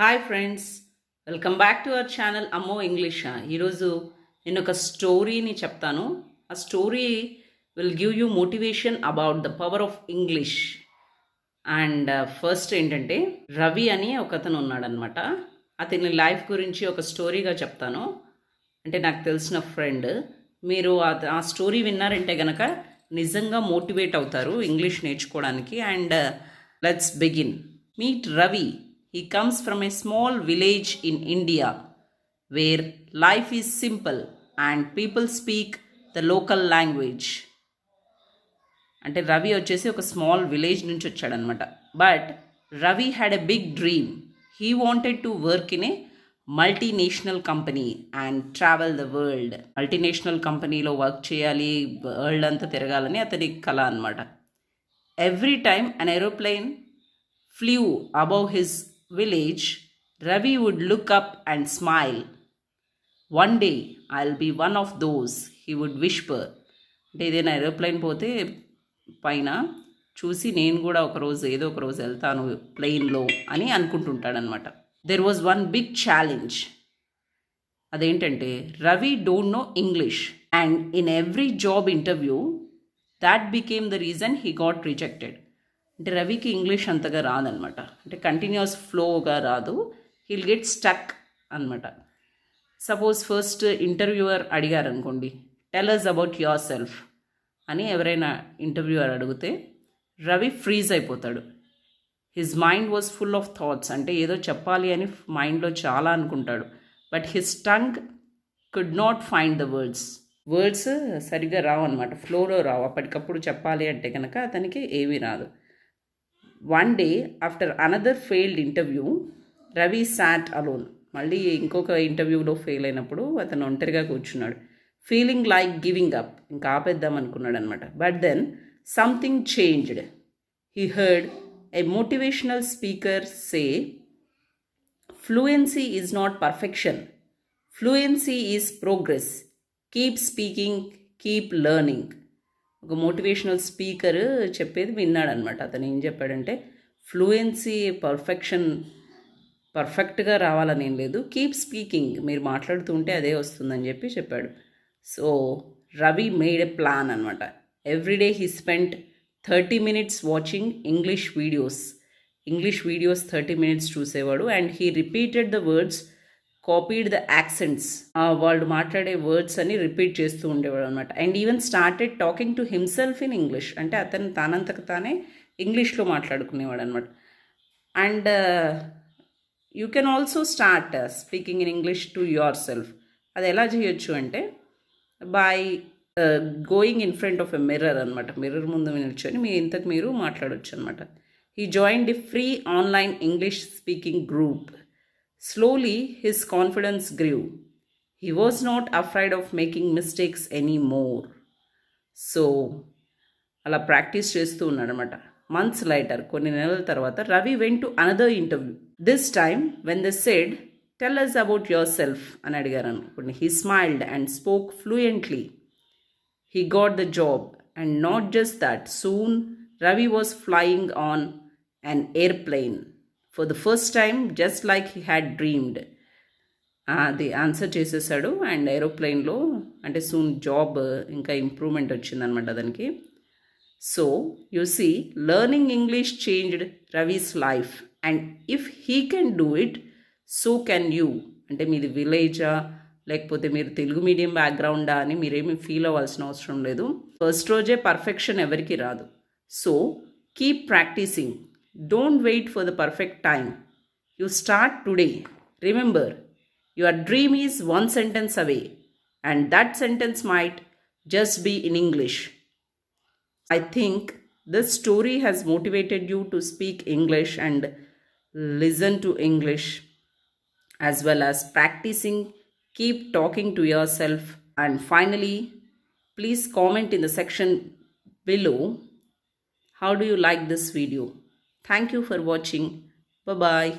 Hi friends, welcome back to our channel అమ్మో English. ఈరోజు నేను ఒక స్టోరీని చెప్తాను. ఆ story will give you motivation about the power of English. And first ఏంటంటే, రవి అని ఒక అతను ఉన్నాడనమాట. అతని లైఫ్ గురించి ఒక స్టోరీగా చెప్తాను. అంటే నాకు తెలిసిన ఫ్రెండ్. మీరు ఆ స్టోరీ విన్నారంటే కనుక నిజంగా మోటివేట్ అవుతారు ఇంగ్లీష్ నేర్చుకోవడానికి. And let's begin. Meet Ravi. He comes from a small village in India where life is simple and people speak the local language. అంటే రవి వచ్చేసి ఒక స్మాల్ విలేజ్ నుంచి వచ్చాడనమాట. But Ravi had a big dream. He wanted to work in a multinational company and travel the world. Multinational కంపెనీలో work చేయాలి, world అంతా తిరగాలని అతని కళ అనమాట. Every time an aeroplane flew above his village, Ravi would look up and smile. One day I'll be one of those, he would whisper. అంటే ఏదైనా aeroplane పోతే పైన చూసి నేను కూడా ఒకరోజు ఏదో ఒక రోజు వెళ్తాను ప్లెయిన్లో అని అనుకుంటుంటాడనమాట. There was one big challenge. అదేంటంటే, Ravi don't know English and in every job interview that became the reason he got rejected. అంటే రవికి ఇంగ్లీష్ అంతగా రాదనమాట. అంటే కంటిన్యూస్ ఫ్లోగా రాదు. హీల్ గెట్ స్టక్ అనమాట. సపోజ్ ఫస్ట్ ఇంటర్వ్యూవర్ అడిగారు అనుకోండి, tell us about yourself అని ఎవరైనా ఇంటర్వ్యూవర్ అడిగితే రవి ఫ్రీజ్ అయిపోతాడు. His mind was full of thoughts. అంటే ఏదో చెప్పాలి అని మైండ్లో చాలా అనుకుంటాడు. But his tongue could not find the words సరిగ్గా రావు అనమాట, ఫ్లోలో రావు. అప్పటికప్పుడు చెప్పాలి అంటే కనుక అతనికి ఏమీ రాదు. One day after another failed interview, Ravi sat alone. మళ్ళీ ఇంకొక ఇంటర్వ్యూలో ఫెయిల్ అయినప్పుడు అతను ఒంటరిగా కూర్చున్నాడు. ఫీలింగ్ లైక్ గివింగ్ అప్, ఇంకా ఆపేద్దాం అనుకున్నాడు అనమాట. But then something changed. He heard a motivational speaker say, fluency is not perfection, fluency is progress, keep speaking, keep learning. ఒక మోటివేషనల్ స్పీకర్ చెప్పేది విన్నాడనమాట. అతను ఏం చెప్పాడంటే, ఫ్లూయెన్సీ పర్ఫెక్ట్గా రావాలని ఏం లేదు, కీప్ స్పీకింగ్, మీరు మాట్లాడుతూ ఉంటే అదే వస్తుందని చెప్పాడు. So Ravi made a plan అనమాట. Everyday he spent 30 minutes watching English videos 30 minutes చూసేవాడు. And he repeated the words, copied the accents. వాళ్ళు మాట్లాడే వర్డ్స్ అని రిపీట్ చేస్తూ ఉండేవాడు అనమాట. And even started talking to himself in English. అంటే అతను తానంతకు తానే ఇంగ్లీష్లో మాట్లాడుకునేవాడు అనమాట. And you can also start speaking in English to yourself. అది ఎలా చేయొచ్చు అంటే, by going in front of a mirror అనమాట. మిర్రర్ ముందు నిల్చొని మీరు మాట్లాడవచ్చు అనమాట. He joined the free online English speaking group. Slowly, his confidence grew. He was not afraid of making mistakes anymore. So, అలా ప్రాక్టీస్ చేస్తూ ఉన్నాడనమాట. మంత్స్ లైటర్, కొన్ని నెలల తర్వాత Ravi went to another interview. This time when they said, tell us about yourself అని అడిగారు అనుకోండి, he smiled and spoke fluently. He got the job. And not just that, soon Ravi was flying on an airplane for the first time, just like he had dreamed. అది answer చేసేసాడు. And ఏరోప్లెయిన్లో అంటే soon job ఇంకా improvement వచ్చిందనమాట దానికి. So you see, learning English changed Ravi's life. And if he can do it, so can you. అంటే మీది విలేజా లేకపోతే మీరు తెలుగు మీడియం బ్యాక్గ్రౌండా అని మీరేమీ ఫీల్ అవ్వాల్సిన అవసరం లేదు. ఫస్ట్ రోజే పర్ఫెక్షన్ ఎవరికి రాదు. So keep practising. Don't wait for the perfect time. You start today. Remember, your dream is one sentence away, and that sentence might just be in English. I think this story has motivated you to speak English and listen to English, as well as practicing. Keep talking to yourself. And finally, please comment in the section below, how do you like this video? Thank you for watching. Bye-bye.